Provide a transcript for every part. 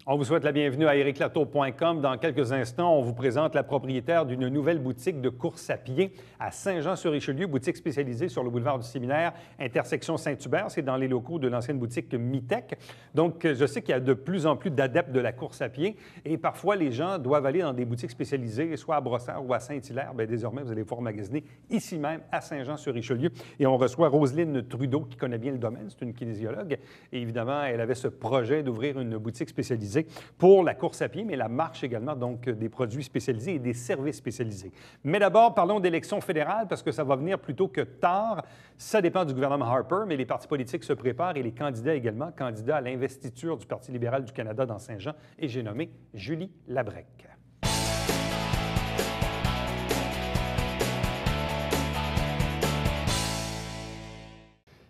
On vous souhaite la bienvenue à ericlatour.com. Dans quelques instants, on vous présente la propriétaire d'une nouvelle boutique de course à pied à Saint-Jean-sur-Richelieu, boutique spécialisée sur le boulevard du Séminaire, intersection Saint-Hubert. C'est dans les locaux de l'ancienne boutique Mitech. Donc, je sais qu'il y a de plus en plus d'adeptes de la course à pied et parfois, les gens doivent aller dans des boutiques spécialisées, soit à Brossard ou à Saint-Hilaire. Bien, désormais, vous allez pouvoir magasiner ici même à Saint-Jean-sur-Richelieu. Et on reçoit Roselyne Trudeau, qui connaît bien le domaine. C'est une kinésiologue. Et évidemment, elle avait ce projet d'ouvrir une boutique spécialisée pour la course à pied, mais la marche également, donc des produits spécialisés et des services spécialisés. Mais d'abord, parlons d'élections fédérales, parce que ça va venir plus tôt que tard. Ça dépend du gouvernement Harper, mais les partis politiques se préparent et les candidats également, candidats à l'investiture du Parti libéral du Canada dans Saint-Jean, et j'ai nommé Julie Labrec.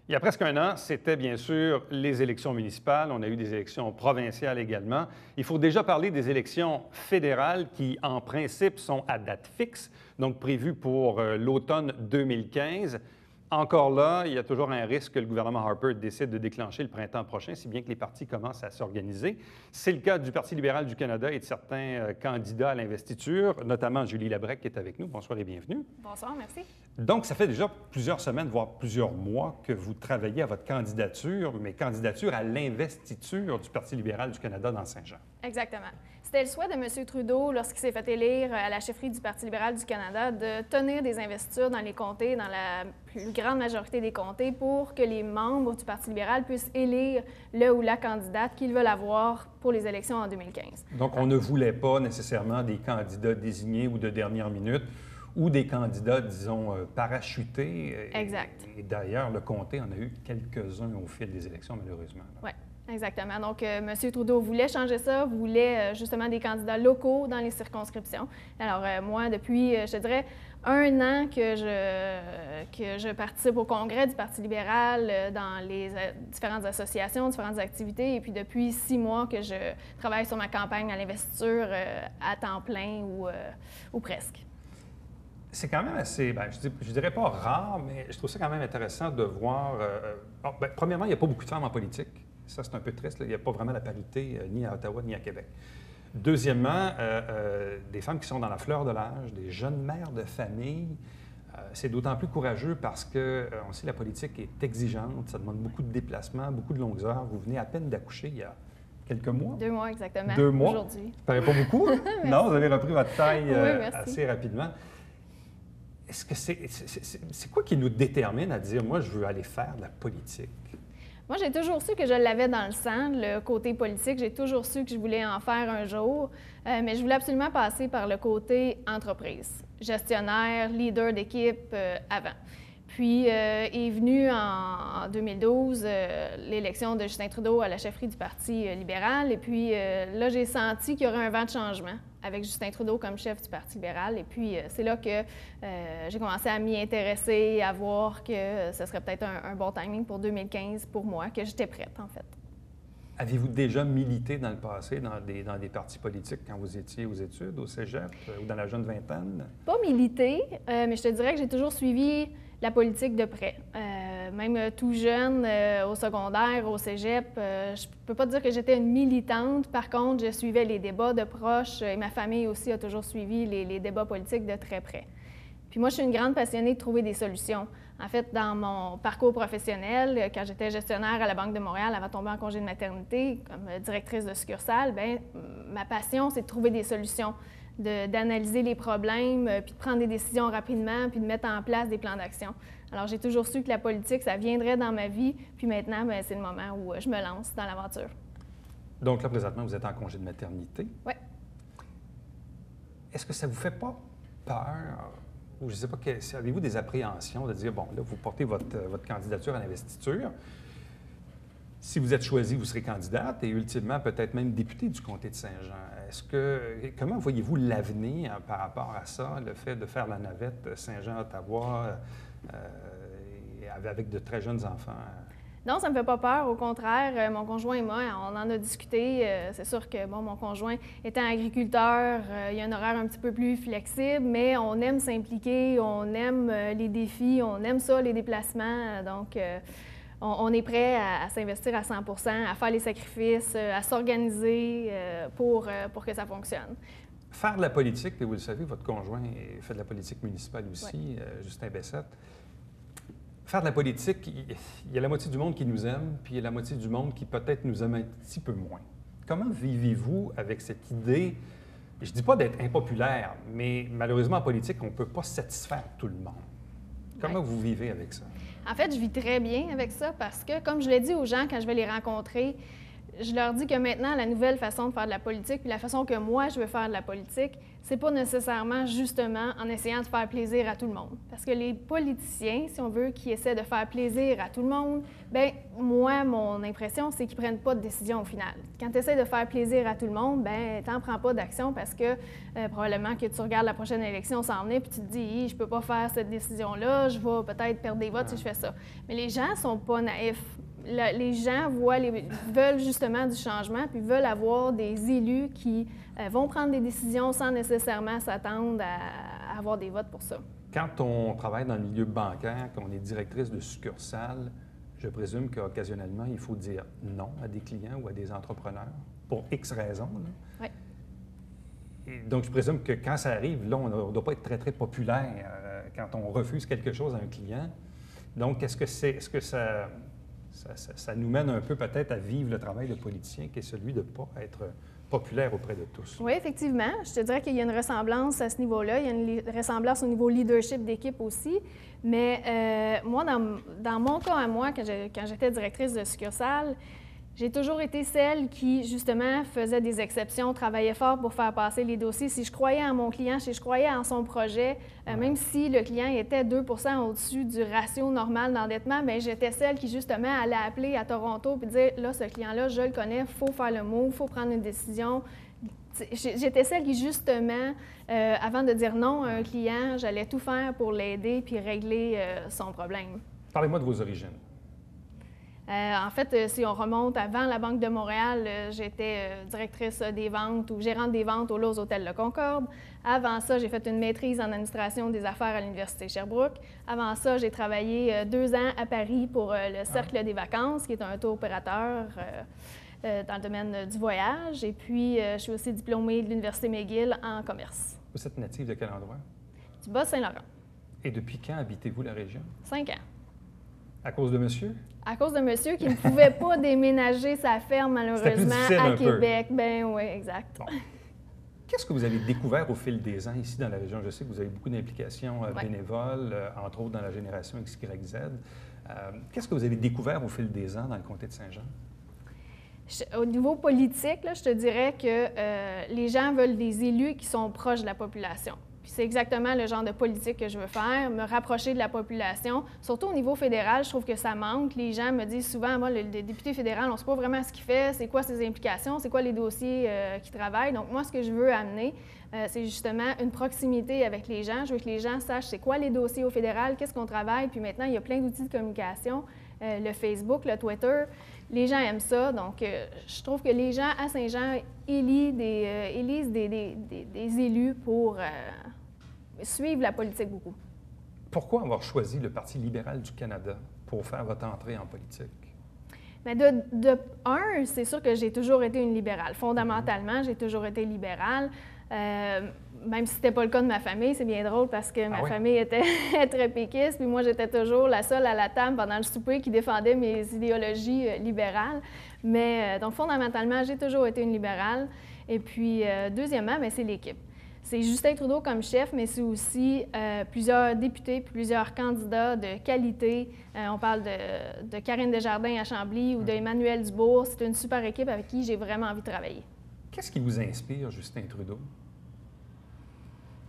Il y a presque un an, c'était bien sûr les élections municipales. On a eu des élections provinciales également. Il faut déjà parler des élections fédérales qui, en principe, sont à date fixe, donc prévues pour l'automne 2015. Encore là, il y a toujours un risque que le gouvernement Harper décide de déclencher le printemps prochain, si bien que les partis commencent à s'organiser. C'est le cas du Parti libéral du Canada et de certains candidats à l'investiture, notamment Julie Labrec qui est avec nous. Bonsoir et bienvenue. Bonsoir, merci. Donc, ça fait déjà plusieurs semaines, voire plusieurs mois que vous travaillez à votre candidature, mais candidature à l'investiture du Parti libéral du Canada dans Saint-Jean. Exactement. C'était le souhait de M. Trudeau, lorsqu'il s'est fait élire à la chefferie du Parti libéral du Canada, de tenir des investitures dans les comtés, dans la plus grande majorité des comtés, pour que les membres du Parti libéral puissent élire le ou la candidate qu'ils veulent avoir pour les élections en 2015. Donc, on ne voulait pas nécessairement des candidats désignés ou de dernière minute, ou des candidats, disons, parachutés. Exact. Et d'ailleurs, le comté en a eu quelques-uns au fil des élections, malheureusement. Oui, exactement. Donc, M. Trudeau voulait changer ça, voulait justement des candidats locaux dans les circonscriptions. Alors, moi, depuis, je te dirais, un an que je participe au congrès du Parti libéral dans les différentes associations, différentes activités, et puis depuis 6 mois que je travaille sur ma campagne à l'investiture à temps plein ou presque. C'est quand même assez, bien, je dirais pas rare, mais je trouve ça quand même intéressant de voir... premièrement, il n'y a pas beaucoup de femmes en politique. Ça, c'est un peu triste. Là. Il n'y a pas vraiment la parité ni à Ottawa ni à Québec. Deuxièmement, des femmes qui sont dans la fleur de l'âge, des jeunes mères de famille. C'est d'autant plus courageux parce qu'on sait que la politique est exigeante. Ça demande beaucoup de déplacements, beaucoup de longues heures. Vous venez à peine d'accoucher il y a quelques mois. 2 mois, exactement. 2 mois. Aujourd'hui. Ça paraît pas beaucoup. Non, vous avez repris votre taille oui, assez rapidement. Est-ce que c'est quoi qui nous détermine à dire, moi, je veux aller faire de la politique? Moi, j'ai toujours su que je l'avais dans le sang, le côté politique. J'ai toujours su que je voulais en faire un jour, mais je voulais absolument passer par le côté entreprise, gestionnaire, leader d'équipe avant. Puis est venue en 2012 l'élection de Justin Trudeau à la chefferie du Parti libéral. Et puis là, j'ai senti qu'il y aurait un vent de changement avec Justin Trudeau comme chef du Parti libéral. Et puis c'est là que j'ai commencé à m'y intéresser, à voir que ce serait peut-être un bon timing pour 2015 pour moi, que j'étais prête en fait. Avez-vous déjà milité dans le passé dans des partis politiques quand vous étiez aux études, au cégep ou dans la jeune vingtaine? Pas milité, mais je te dirais que j'ai toujours suivi la politique de près. Même tout jeune, au secondaire, au cégep, je peux pas dire que j'étais une militante. Par contre, je suivais les débats de proche et ma famille aussi a toujours suivi les débats politiques de très près. Puis moi, je suis une grande passionnée de trouver des solutions. En fait, dans mon parcours professionnel, quand j'étais gestionnaire à la Banque de Montréal avant de tomber en congé de maternité comme directrice de succursale, bien, ma passion, c'est de trouver des solutions, d'analyser les problèmes, puis de prendre des décisions rapidement, puis de mettre en place des plans d'action. Alors, j'ai toujours su que la politique, ça viendrait dans ma vie, puis maintenant, bien, c'est le moment où je me lance dans l'aventure. Donc là, présentement, vous êtes en congé de maternité. Oui. Est-ce que ça vous fait pas peur, ou je ne sais pas, avez-vous des appréhensions de dire, bon, là, vous portez votre candidature à l'investiture. Si vous êtes choisi, vous serez candidate et ultimement peut-être même députée du comté de Saint-Jean. Comment voyez-vous l'avenir par rapport à ça, le fait de faire la navette Saint-Jean-Ottawa avec de très jeunes enfants? Non, ça ne me fait pas peur. Au contraire, mon conjoint et moi, on en a discuté. C'est sûr que bon, mon conjoint étant agriculteur, il y a un horaire un petit peu plus flexible, mais on aime s'impliquer, on aime les défis, on aime ça, les déplacements. Donc, on est prêt à s'investir à 100 à faire les sacrifices, à s'organiser pour que ça fonctionne. Faire de la politique, et vous le savez, votre conjoint fait de la politique municipale aussi, Justin Bessette. Faire de la politique, il y a la moitié du monde qui nous aime, puis il y a la moitié du monde qui peut-être nous aime un petit peu moins. Comment vivez-vous avec cette idée, je ne dis pas d'être impopulaire, mais malheureusement en politique, on ne peut pas satisfaire tout le monde. Comment vous vivez avec ça? En fait, je vis très bien avec ça parce que, comme je l'ai dit aux gens quand je vais les rencontrer, je leur dis que maintenant, la nouvelle façon de faire de la politique, puis la façon que moi, je veux faire de la politique, c'est pas nécessairement justement en essayant de faire plaisir à tout le monde. Parce que les politiciens, si on veut, qui essaient de faire plaisir à tout le monde, bien, moi, mon impression, c'est qu'ils prennent pas de décision au final. Quand tu essaies de faire plaisir à tout le monde, bien, t'en prends pas d'action parce que probablement que tu regardes la prochaine élection s'en venir puis tu te dis, je peux pas faire cette décision-là, je vais peut-être perdre des votes si je fais ça. Mais les gens sont pas naïfs. Les gens veulent justement du changement, puis veulent avoir des élus qui vont prendre des décisions sans nécessairement s'attendre à avoir des votes pour ça. Quand on travaille dans le milieu bancaire, qu'on est directrice de succursale, je présume qu'occasionnellement, il faut dire non à des clients ou à des entrepreneurs, pour X raisons. Oui. Et donc, je présume que quand ça arrive, là, on ne doit pas être très, très populaire quand on refuse quelque chose à un client. Donc, est-ce que ça nous mène un peu peut-être à vivre le travail de politicien, qui est celui de ne pas être populaire auprès de tous? Oui, effectivement. Je te dirais qu'il y a une ressemblance à ce niveau-là. Il y a une ressemblance au niveau leadership d'équipe aussi. Mais moi, dans mon cas à moi, quand j'étais directrice de succursale, j'ai toujours été celle qui, justement, faisait des exceptions, travaillait fort pour faire passer les dossiers. Si je croyais en mon client, si je croyais en son projet, même si le client était 2 au-dessus du ratio normal d'endettement, bien, j'étais celle qui, justement, allait appeler à Toronto et dire, là, ce client-là, je le connais, il faut faire le move, il faut prendre une décision. J'étais celle qui, justement, avant de dire non à un client, j'allais tout faire pour l'aider puis régler son problème. Parlez-moi de vos origines. En fait, si on remonte avant la Banque de Montréal, j'étais directrice des ventes ou gérante des ventes aux Loews Hôtel Le Concorde. Avant ça, j'ai fait une maîtrise en administration des affaires à l'Université Sherbrooke. Avant ça, j'ai travaillé 2 ans à Paris pour le Cercle des vacances, qui est un tour opérateur dans le domaine du voyage. Et puis, je suis aussi diplômée de l'Université McGill en commerce. Vous êtes native de quel endroit? Du Bas-Saint-Laurent. Et depuis quand habitez-vous la région? 5 ans. À cause de monsieur? À cause de monsieur qui ne pouvait pas déménager sa ferme, malheureusement, à Québec. Ben oui, exact. Bon. Qu'est-ce que vous avez découvert au fil des ans ici dans la région? Je sais que vous avez beaucoup d'implications bénévoles, entre autres dans la génération XYZ. Qu'est-ce que vous avez découvert au fil des ans dans le comté de Saint-Jean? Au niveau politique, là, je te dirais que les gens veulent des élus qui sont proches de la population. Puis c'est exactement le genre de politique que je veux faire, me rapprocher de la population. Surtout au niveau fédéral, je trouve que ça manque. Les gens me disent souvent, moi, le député fédéral, on ne sait pas vraiment ce qu'il fait, c'est quoi ses implications, c'est quoi les dossiers qu'il travaille. Donc moi, ce que je veux amener, c'est justement une proximité avec les gens. Je veux que les gens sachent c'est quoi les dossiers au fédéral, qu'est-ce qu'on travaille. Puis maintenant, il y a plein d'outils de communication, le Facebook, le Twitter. Les gens aiment ça, donc je trouve que les gens à Saint-Jean élisent des élus pour suivre la politique beaucoup. Pourquoi avoir choisi le Parti libéral du Canada pour faire votre entrée en politique? Bien, c'est sûr que j'ai toujours été une libérale. Fondamentalement, j'ai toujours été libérale. Même si ce n'était pas le cas de ma famille, c'est bien drôle parce que ma famille était très péquiste, puis moi, j'étais toujours la seule à la table pendant le souper qui défendait mes idéologies libérales. Mais donc, fondamentalement, j'ai toujours été une libérale. Et puis, deuxièmement, bien, c'est l'équipe. C'est Justin Trudeau comme chef, mais c'est aussi plusieurs députés, plusieurs candidats de qualité. On parle de Karine Desjardins à Chambly ou d'Emmanuel Dubourg. C'est une super équipe avec qui j'ai vraiment envie de travailler. Qu'est-ce qui vous inspire, Justin Trudeau?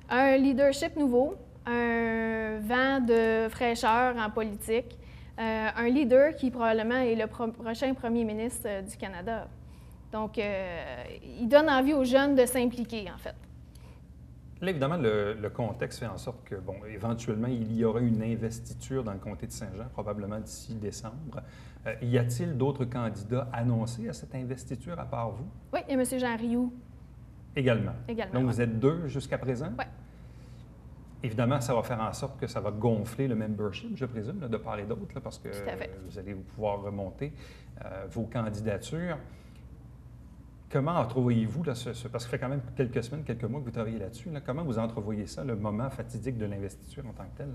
Un leadership nouveau, un vent de fraîcheur en politique, un leader qui probablement est le prochain premier ministre du Canada. Donc, il donne envie aux jeunes de s'impliquer, en fait. Là, évidemment, le contexte fait en sorte que, bon, éventuellement, il y aura une investiture dans le comté de Saint-Jean, probablement d'ici décembre. Y a-t-il d'autres candidats annoncés à cette investiture à part vous? Oui, il y a M. Jean Rioux. Également. Donc, ouais. vous êtes 2 jusqu'à présent? Oui. Évidemment, ça va faire en sorte que ça va gonfler le membership, je présume, là, de part et d'autre, là, parce que Tout à fait. vous allez pouvoir remonter vos candidatures. Comment entrevoyez-vous, là, parce que ça fait quand même quelques semaines, quelques mois que vous travaillez là-dessus, là, comment vous entrevoyez ça, le moment fatidique de l'investiture en tant que tel,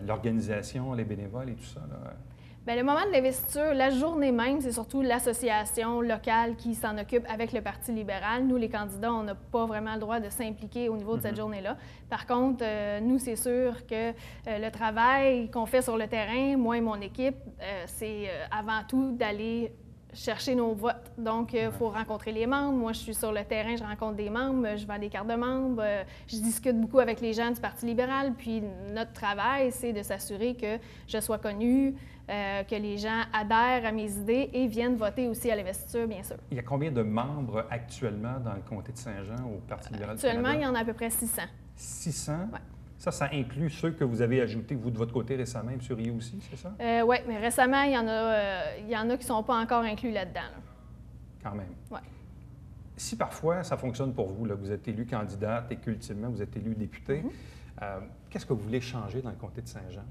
l'organisation, les bénévoles et tout ça? Là? Bien, le moment de l'investiture, la journée même, c'est surtout l'association locale qui s'en occupe avec le Parti libéral. Nous, les candidats, on n'a pas vraiment le droit de s'impliquer au niveau de cette journée-là. Par contre, nous, c'est sûr que le travail qu'on fait sur le terrain, moi et mon équipe, c'est avant tout d'aller chercher nos votes. Donc, il faut rencontrer les membres. Moi, je suis sur le terrain, je rencontre des membres, je vends des cartes de membres, je discute beaucoup avec les gens du Parti libéral. Puis, notre travail, c'est de s'assurer que je sois connue, que les gens adhèrent à mes idées et viennent voter aussi à l'investiture, bien sûr. Il y a combien de membres actuellement dans le comté de Saint-Jean au Parti libéral du Actuellement, Canada? il y en a à peu près 600. 600? Ouais. Ça inclut ceux que vous avez ajoutés, vous, de votre côté récemment, M. Rio aussi, c'est ça? Oui, mais récemment, il y en a qui ne sont pas encore inclus là-dedans. Là. Quand même. Oui. Si parfois ça fonctionne pour vous, là, vous êtes élu candidate et qu'ultimement vous êtes élu député, qu'est-ce que vous voulez changer dans le comté de Saint-Jean?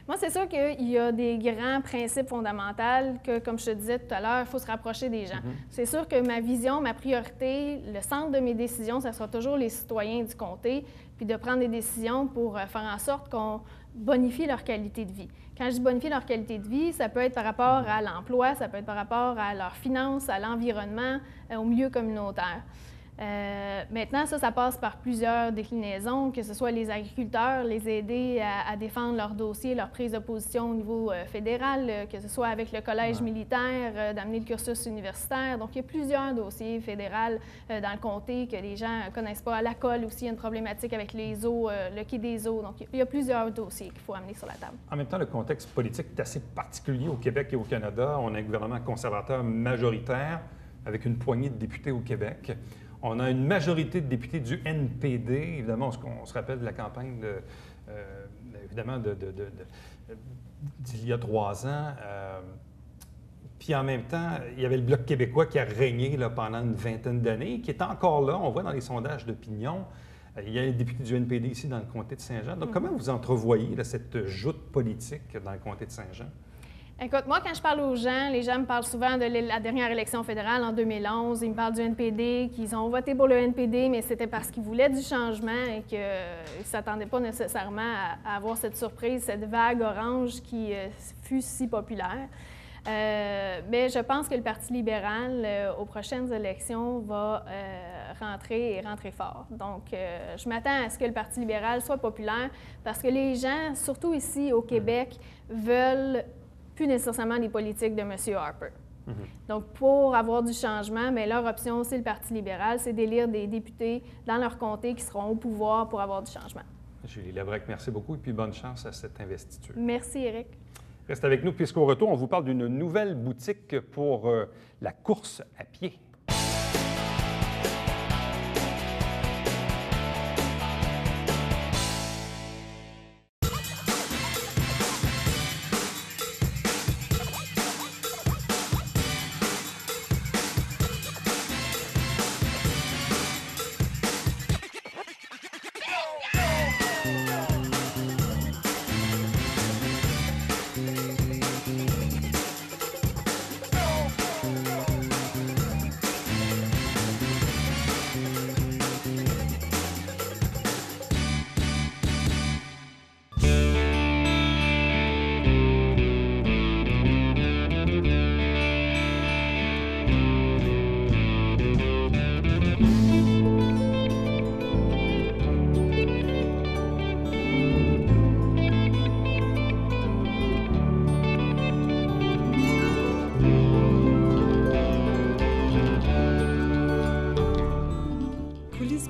Moi, c'est sûr qu'il y a des grands principes fondamentaux que, comme je te disais tout à l'heure, il faut se rapprocher des gens. C'est sûr que ma vision, ma priorité, le centre de mes décisions, ça sera toujours les citoyens du comté, puis de prendre des décisions pour faire en sorte qu'on bonifie leur qualité de vie. Quand je dis bonifier leur qualité de vie, ça peut être par rapport à l'emploi, ça peut être par rapport à leurs finances, à l'environnement, au milieu communautaire. Maintenant, ça passe par plusieurs déclinaisons, que ce soit les agriculteurs, les aider à défendre leurs dossiers, leur prise de position au niveau fédéral, que ce soit avec le collège militaire, d'amener le cursus universitaire. Donc, il y a plusieurs dossiers fédéraux dans le comté que les gens ne connaissent pas. À la colle aussi, il y a une problématique avec les eaux, le quai des eaux. Donc, il y a plusieurs dossiers qu'il faut amener sur la table. En même temps, le contexte politique est assez particulier au Québec et au Canada. On a un gouvernement conservateur majoritaire avec une poignée de députés au Québec. On a une majorité de députés du NPD. Évidemment, on se rappelle de la campagne d'il y a 3 ans. Puis en même temps, il y avait le Bloc québécois qui a régné là, pendant une vingtaine d'années, qui est encore là. On voit dans les sondages d'opinion. Il y a les députés du NPD ici dans le comté de Saint-Jean. Donc, comment vous entrevoyez là, cette joute politique dans le comté de Saint-Jean? Écoute, moi, quand je parle aux gens, les gens me parlent souvent de la dernière élection fédérale en 2011. Ils me parlent du NPD, qu'ils ont voté pour le NPD, mais c'était parce qu'ils voulaient du changement et qu'ils ne s'attendaient pas nécessairement à avoir cette surprise, cette vague orange qui fut si populaire. Mais je pense que le Parti libéral, aux prochaines élections, va rentrer fort. Donc, je m'attends à ce que le Parti libéral soit populaire parce que les gens, surtout ici au Québec, veulent plus nécessairement les politiques de M. Harper. Donc, pour avoir du changement, mais leur option, c'est le Parti libéral, c'est d'élire des députés dans leur comté qui seront au pouvoir pour avoir du changement. Julie Labrec, merci beaucoup et puis bonne chance à cette investiture. Merci, Éric. Reste avec nous puisqu'au retour, on vous parle d'une nouvelle boutique pour la course à pied.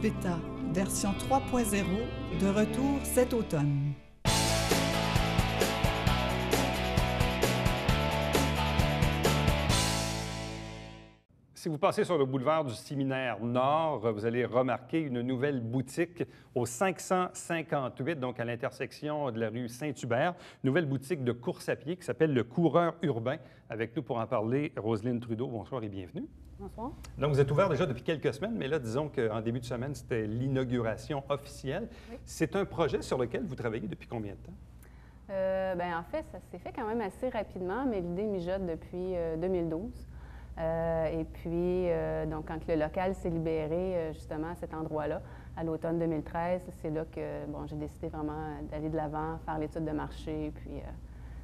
Beta, version 3.0, de retour cet automne. Si vous passez sur le boulevard du Séminaire Nord, vous allez remarquer une nouvelle boutique au 558, donc à l'intersection de la rue Saint-Hubert. Nouvelle boutique de course à pied qui s'appelle le Coureur urbain. Avec nous pour en parler, Roselyne Trudeau. Bonsoir et bienvenue. Bonsoir. Donc, vous êtes ouvert déjà depuis quelques semaines, mais là, disons qu'en début de semaine, c'était l'inauguration officielle. Oui. C'est un projet sur lequel vous travaillez depuis combien de temps? En fait, ça s'est fait quand même assez rapidement, mais l'idée mijote depuis 2012. Donc, quand le local s'est libéré, justement, à cet endroit-là, à l'automne 2013, c'est là que, j'ai décidé vraiment d'aller de l'avant, faire l'étude de marché, puis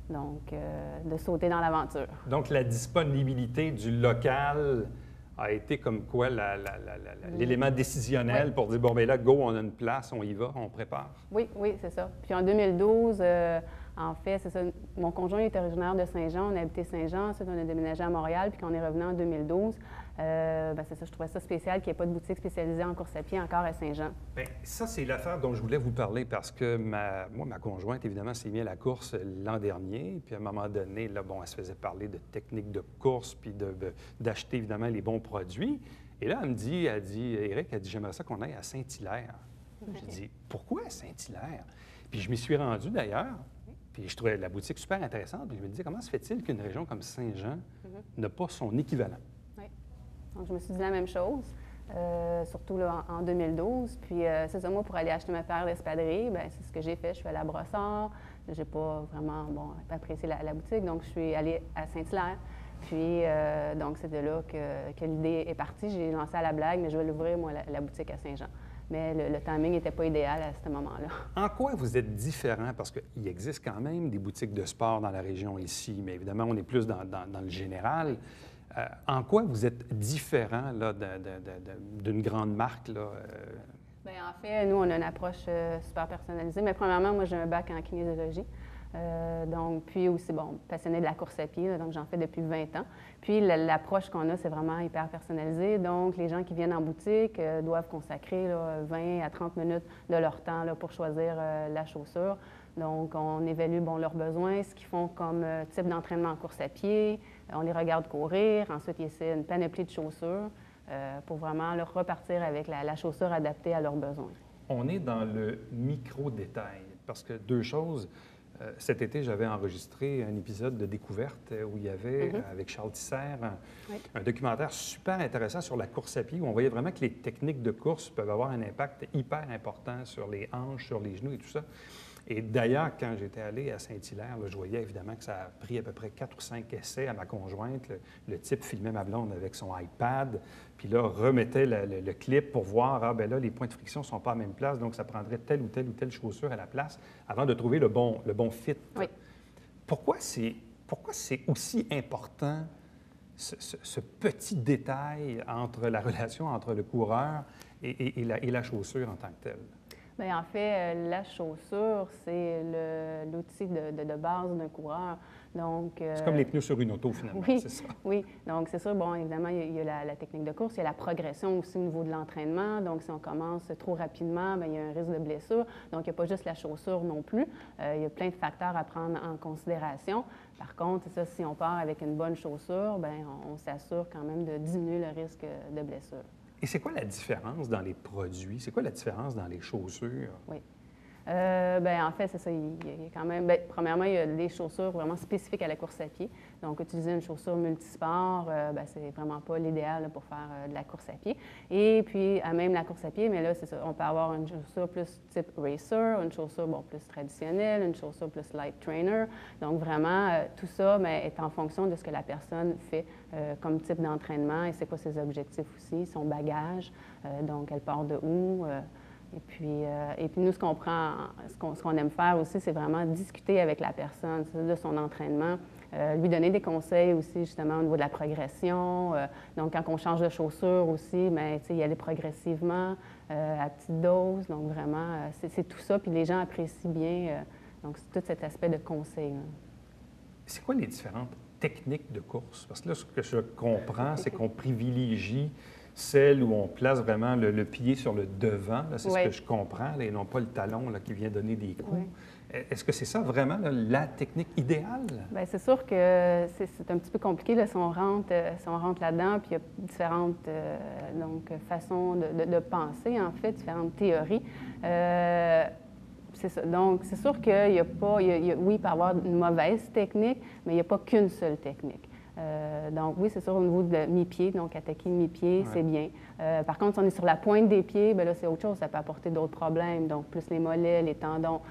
de sauter dans l'aventure. Donc, la disponibilité du local a été comme quoi l'élément décisionnel oui. Pour dire, bon, bien là, go, on a une place, on y va, on prépare. Oui, c'est ça. Puis en 2012, en fait, c'est ça, mon conjoint est originaire de Saint-Jean, on a habité Saint-Jean, ensuite on a déménagé à Montréal, puis quand on est revenu en 2012, c'est ça, je trouvais ça spécial qu'il n'y ait pas de boutique spécialisée en course à pied encore à Saint-Jean. Bien, ça, c'est l'affaire dont je voulais vous parler parce que ma conjointe, évidemment, s'est mise à la course l'an dernier, puis à un moment donné, là, elle se faisait parler de techniques de course, puis d'acheter, évidemment, les bons produits. Et là, elle dit, Éric, j'aimerais ça qu'on aille à Saint-Hilaire. Okay. J'ai dit, pourquoi à Saint-Hilaire? Puis je m'y suis rendu d'ailleurs. Puis je trouvais la boutique super intéressante. Puis je me disais, comment se fait-il qu'une région comme Saint-Jean n'a pas son équivalent? Oui. Donc, je me suis dit la même chose, surtout là, en 2012. Puis, c'est ça, moi, pour aller acheter ma paire d'espadrilles, c'est ce que j'ai fait. Je suis allée à Brossard. Je n'ai pas vraiment apprécié la boutique. Donc, je suis allée à Saint-Hilaire. Puis, donc, c'est de là que l'idée est partie. J'ai lancé à la blague, mais je vais l'ouvrir, moi, la boutique à Saint-Jean. Mais le timing n'était pas idéal à ce moment-là. En quoi vous êtes différent? Parce qu'il existe quand même des boutiques de sport dans la région ici, mais évidemment, on est plus dans le général. En quoi vous êtes différent là, d'une grande marque? Là, Bien, en fait, nous, on a une approche super personnalisée. Mais premièrement, moi, j'ai un bac en kinésiologie. Puis aussi, passionnée de la course à pied, là, donc j'en fais depuis 20 ans. Puis l'approche qu'on a, c'est vraiment hyper personnalisé. Donc, les gens qui viennent en boutique doivent consacrer là, 20 à 30 minutes de leur temps là, pour choisir la chaussure. Donc, on évalue leurs besoins, ce qu'ils font comme type d'entraînement en course à pied. On les regarde courir. Ensuite, ils essaient une panoplie de chaussures pour vraiment leur repartir avec la chaussure adaptée à leurs besoins. On est dans le micro-détail parce que deux choses. Cet été, j'avais enregistré un épisode de Découverte où il y avait, avec Charles Tisser, un documentaire super intéressant sur la course à pied où on voyait vraiment que les techniques de course peuvent avoir un impact hyper important sur les hanches, sur les genoux et tout ça. Et d'ailleurs, quand j'étais allé à Saint-Hilaire, je voyais évidemment que ça a pris à peu près 4 ou 5 essais à ma conjointe. Le type filmait ma blonde avec son iPad, puis là, remettait le clip pour voir, là, les points de friction ne sont pas à la même place, donc ça prendrait telle ou telle chaussure à la place avant de trouver le bon fit. Oui. Pourquoi c'est aussi important, ce petit détail entre la relation entre le coureur et la chaussure en tant que telle? Bien, en fait, la chaussure, c'est l'outil de base d'un coureur. Donc, c'est comme les pneus sur une auto, finalement, oui, c'est ça? Oui. Donc, c'est sûr, évidemment, il y a la technique de course, il y a la progression aussi au niveau de l'entraînement. Donc, si on commence trop rapidement, bien, il y a un risque de blessure. Donc, il n'y a pas juste la chaussure non plus. Il y a plein de facteurs à prendre en considération. Par contre, c'est ça, si on part avec une bonne chaussure, bien, on s'assure quand même de diminuer le risque de blessure. Et c'est quoi la différence dans les produits? C'est quoi la différence dans les chaussures? Oui. En fait, c'est ça. Il y a quand même, premièrement, il y a des chaussures vraiment spécifiques à la course à pied. Donc, utiliser une chaussure multisport, c'est vraiment pas l'idéal pour faire de la course à pied. Et puis, même la course à pied, mais là, c'est ça. On peut avoir une chaussure plus type racer, une chaussure plus traditionnelle, une chaussure plus light trainer. Donc, vraiment, tout ça est en fonction de ce que la personne fait comme type d'entraînement et c'est quoi ses objectifs aussi, son bagage. Donc, elle part de où? Et puis, nous, ce qu'on aime faire aussi, c'est vraiment discuter avec la personne de son entraînement, lui donner des conseils aussi, justement, au niveau de la progression. Donc, quand on change de chaussure aussi, y aller progressivement, à petite dose. Donc, vraiment, c'est tout ça. Puis les gens apprécient bien donc tout cet aspect de conseil. C'est quoi les différentes techniques de course? Parce que là, ce que je comprends, c'est qu'on privilégie celle où on place vraiment le pied sur le devant, c'est ce que je comprends, là, et non pas le talon là, qui vient donner des coups. Est-ce que c'est ça vraiment là, la technique idéale? Bien, c'est sûr que c'est un petit peu compliqué là, si on rentre là-dedans, puis il y a différentes façons de penser, en fait, différentes théories. C'est ça. Donc, c'est sûr qu'il n'y a pas, oui, il peut y avoir une mauvaise technique, mais il n'y a pas qu'une seule technique. Donc, oui, c'est sûr, au niveau de mi-pied, donc attaquer mi-pied, c'est bien. Par contre, si on est sur la pointe des pieds, bien là, c'est autre chose, ça peut apporter d'autres problèmes, donc plus les mollets, les tendons.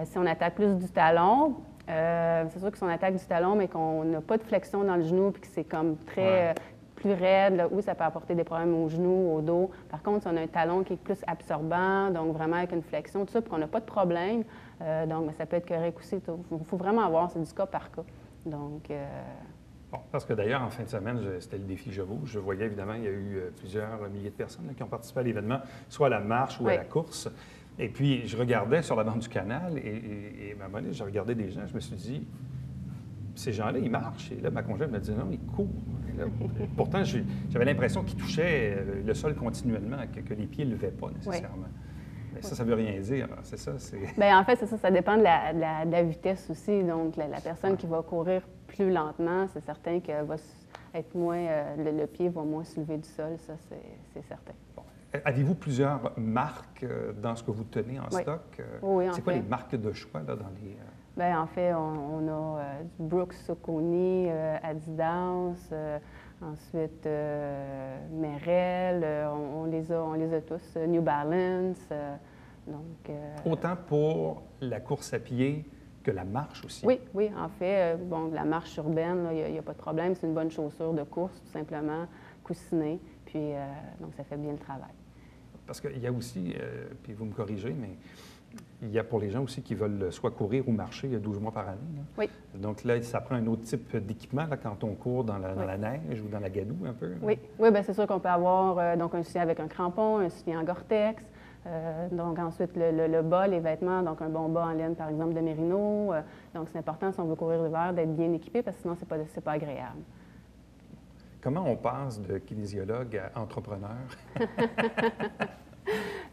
Si on attaque plus du talon, c'est sûr que si on attaque du talon, mais qu'on n'a pas de flexion dans le genou, puis que c'est comme très plus raide, là, oui, ça peut apporter des problèmes au genou, au dos. Par contre, si on a un talon qui est plus absorbant, donc vraiment avec une flexion, tout ça, puis qu'on n'a pas de problème, donc ça peut être correct aussi. Il faut vraiment avoir, c'est du cas par cas. Donc... Bon, parce que d'ailleurs, en fin de semaine, c'était le défi Je bouge. Je voyais évidemment, il y a eu plusieurs milliers de personnes là, qui ont participé à l'événement, soit à la marche ou à la course. Et puis, je regardais sur la bande du canal et à un moment donné, je regardais des gens, je me suis dit, ces gens-là, ils marchent. Et là, ma conjointe me dit, non, ils courent. Là, pourtant, j'avais l'impression qu'ils touchaient le sol continuellement, que les pieds ne levaient pas nécessairement. Mais ça ne veut rien dire. C'est ça? Bien, en fait, c'est ça. Ça dépend de la vitesse aussi. Donc, la personne qui va courir plus lentement, c'est certain qu'elle va être moins... le pied va moins se lever du sol, ça, c'est certain. Bon. Avez-vous plusieurs marques dans ce que vous tenez en stock? Oui, c'est quoi les marques de choix là, dans les... Bien, en fait, on a Brooks, Saucony, Adidas, ensuite Merrell, on les a tous, New Balance. Autant pour la course à pied que la marche aussi? Oui, en fait, la marche urbaine, il n'y a pas de problème. C'est une bonne chaussure de course, tout simplement, coussinée, puis donc ça fait bien le travail. Parce qu'il y a aussi, puis vous me corrigez, mais il y a pour les gens aussi qui veulent soit courir ou marcher 12 mois par année. Là. Oui. Donc là, ça prend un autre type d'équipement là, quand on court dans la neige ou dans la gadoue un peu. Oui, bien, c'est sûr qu'on peut avoir donc un soulier avec un crampon, un soulier en Gore-Tex. Donc ensuite, le bas, les vêtements, donc un bon bas en laine, par exemple, de Mérino. Donc c'est important, si on veut courir l'hiver, d'être bien équipé parce que sinon, c'est pas agréable. Comment on passe de kinésiologue à entrepreneur?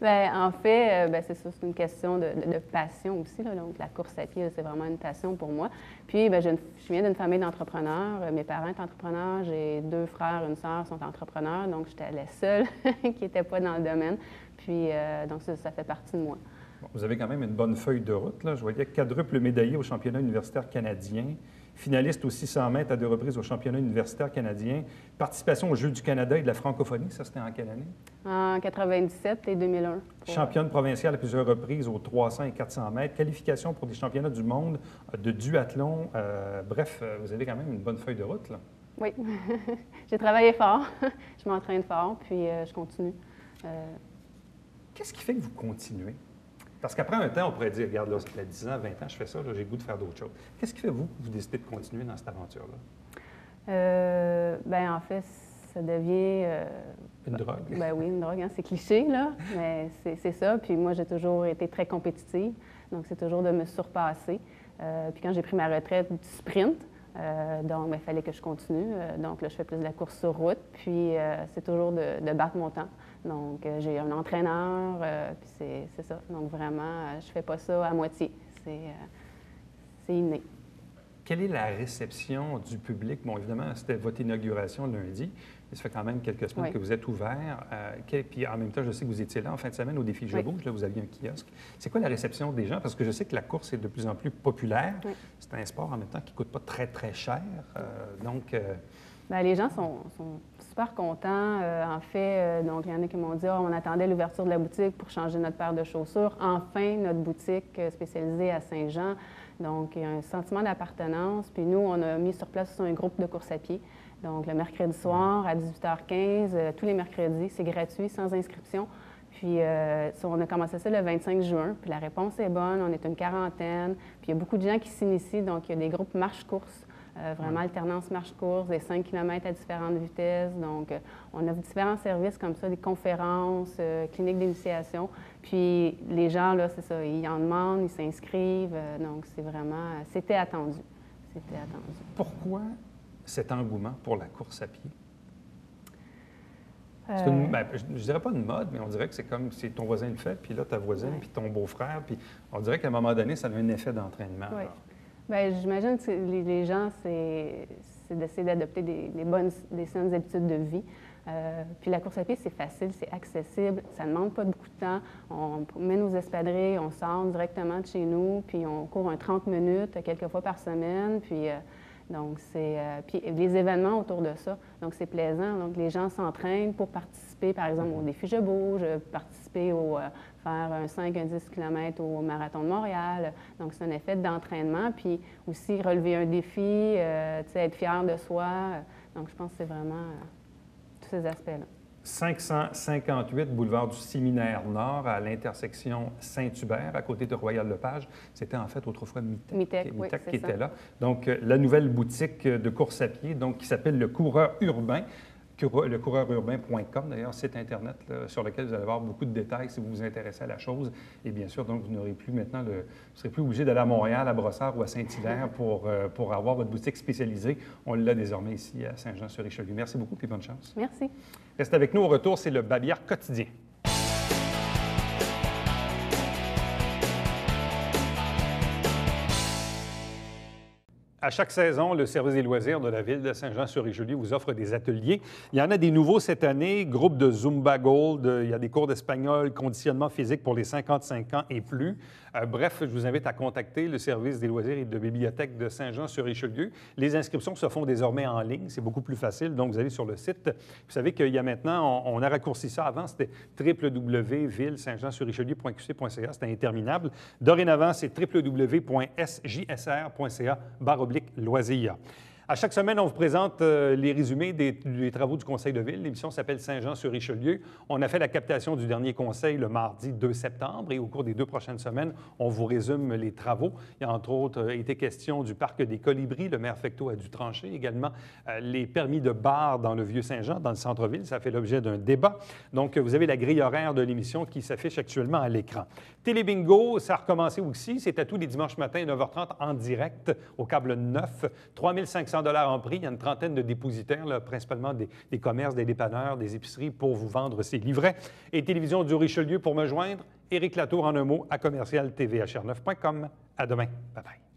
Bien, en fait, c'est ça, c'est une question de passion aussi. Là. Donc, la course à pied, c'est vraiment une passion pour moi. Puis, bien, je viens d'une famille d'entrepreneurs. Mes parents sont entrepreneurs. J'ai 2 frères, une sœur sont entrepreneurs. Donc, j'étais la seule qui n'était pas dans le domaine. Puis, donc, ça fait partie de moi. Bon, vous avez quand même une bonne feuille de route. Là. Je voyais quadruple médaillé au championnat universitaire canadien, finaliste aux 600 mètres à 2 reprises au championnat universitaire canadien, participation aux Jeux du Canada et de la francophonie. Ça, c'était en quelle année? En 97 et 2001. Championne provinciale à plusieurs reprises aux 300 et 400 mètres, qualification pour des championnats du monde de duathlon. Bref, vous avez quand même une bonne feuille de route, là. Oui. J'ai travaillé fort. Je m'entraîne fort, puis je continue. Qu'est-ce qui fait que vous continuez? Parce qu'après un temps, on pourrait dire, regarde, là, ça fait 10 ans, 20 ans, je fais ça, là, j'ai le goût de faire d'autres choses. Qu'est-ce qui fait, vous décidez de continuer dans cette aventure-là? Bien, en fait, ça devient... une drogue? Bien oui, une drogue, hein, c'est cliché, là, mais c'est ça. Puis moi, j'ai toujours été très compétitive, donc c'est toujours de me surpasser. Puis quand j'ai pris ma retraite du sprint, donc il fallait que je continue. Donc là, je fais plus de la course sur route, puis c'est toujours de battre mon temps. Donc, j'ai un entraîneur, puis c'est ça. Donc, vraiment, je ne fais pas ça à moitié. C'est inné. Quelle est la réception du public? Bon, évidemment, c'était votre inauguration lundi, mais ça fait quand même quelques semaines que vous êtes ouvert. Puis en même temps, je sais que vous étiez là en fin de semaine au défi Je bouge, là, vous aviez un kiosque. C'est quoi la réception des gens? Parce que je sais que la course est de plus en plus populaire. Oui. C'est un sport en même temps qui ne coûte pas très, très cher. Bien, les gens sont super contents. En fait, donc il y en a qui m'ont dit on attendait l'ouverture de la boutique pour changer notre paire de chaussures. Enfin, notre boutique spécialisée à Saint-Jean. Donc, il y a un sentiment d'appartenance. Puis nous, on a mis sur place un groupe de course à pied. Donc, le mercredi soir à 18h15, tous les mercredis, c'est gratuit, sans inscription. Puis, on a commencé ça le 25 juin. Puis, la réponse est bonne. On est une quarantaine. Puis, il y a beaucoup de gens qui s'initient. Donc, il y a des groupes marche-course. Vraiment alternance marche-course, des 5 km à différentes vitesses. Donc, on a différents services comme ça, des conférences, cliniques d'initiation. Puis, les gens, là, c'est ça, ils en demandent, ils s'inscrivent. Donc, c'est vraiment... C'était attendu. C'était attendu. Pourquoi cet engouement pour la course à pied? C'est une, ben, je ne dirais pas une mode, mais on dirait que c'est comme si ton voisin le fait, puis là, ta voisine, puis ton beau-frère, puis on dirait qu'à un moment donné, ça a un effet d'entraînement. Oui. Bien, j'imagine que les gens, c'est d'essayer d'adopter des saines habitudes de vie. Puis la course à pied, c'est facile, c'est accessible, ça ne demande pas beaucoup de temps. On met nos espadrilles, on sort directement de chez nous, puis on court un 30 minutes quelques fois par semaine, puis... Donc, puis les événements autour de ça. Donc, c'est plaisant. Donc, les gens s'entraînent pour participer, par exemple, au défi Je bouge, participer faire un 5, un 10 km au Marathon de Montréal. Donc, c'est un effet d'entraînement. Puis aussi, relever un défi, être fier de soi. Donc, je pense que c'est vraiment tous ces aspects-là. 558 boulevard du Séminaire Nord, à l'intersection Saint-Hubert, à côté de Royal-Lepage. C'était en fait autrefois Mitec qui était là. Donc, la nouvelle boutique de course à pied, donc, qui s'appelle Le Coureur Urbain. lecoureururbain.com, d'ailleurs, site Internet là, sur lequel vous allez avoir beaucoup de détails si vous vous intéressez à la chose. Et bien sûr, donc, vous n'aurez plus maintenant vous ne serez plus obligé d'aller à Montréal, à Brossard ou à Saint-Hilaire pour avoir votre boutique spécialisée. On l'a désormais ici à Saint-Jean-sur-Richelieu. Merci beaucoup et bonne chance. Merci. Restez avec nous. Au retour, c'est le Babillard quotidien. À chaque saison, le service des loisirs de la Ville de Saint-Jean-sur-Richelieu vous offre des ateliers. Il y en a des nouveaux cette année, groupe de Zumba Gold, il y a des cours d'espagnol, conditionnement physique pour les 55 ans et plus. Bref, je vous invite à contacter le service des loisirs et de bibliothèque de Saint-Jean-sur-Richelieu. Les inscriptions se font désormais en ligne, c'est beaucoup plus facile, donc vous allez sur le site. Vous savez qu'il y a maintenant, on a raccourci ça, avant c'était www.ville-saint-jean-sur-richelieu.qc.ca, c'était interminable. Dorénavant, c'est www.sjsr.ca/loisirs. À chaque semaine, on vous présente les résumés des travaux du Conseil de Ville. L'émission s'appelle Saint-Jean-sur-Richelieu. On a fait la captation du dernier conseil le mardi 2 septembre et au cours des 2 prochaines semaines, on vous résume les travaux. Il y a entre autres été question du parc des Colibris. Le maire Fecteau a dû trancher. Également, les permis de bar dans le Vieux-Saint-Jean, dans le centre-ville. Ça fait l'objet d'un débat. Donc, vous avez la grille horaire de l'émission qui s'affiche actuellement à l'écran. Télébingo, ça a recommencé aussi. C'est à tous les dimanches matins, 9h30, en direct, au câble 9. 3 500 $ en prix. Il y a une trentaine de dépositaires, là, principalement des commerces, des dépanneurs, des épiceries, pour vous vendre ces livrets. Et Télévision du Richelieu, pour me joindre, Éric Latour en un mot, à commercial tvhr9.com. À demain. Bye-bye.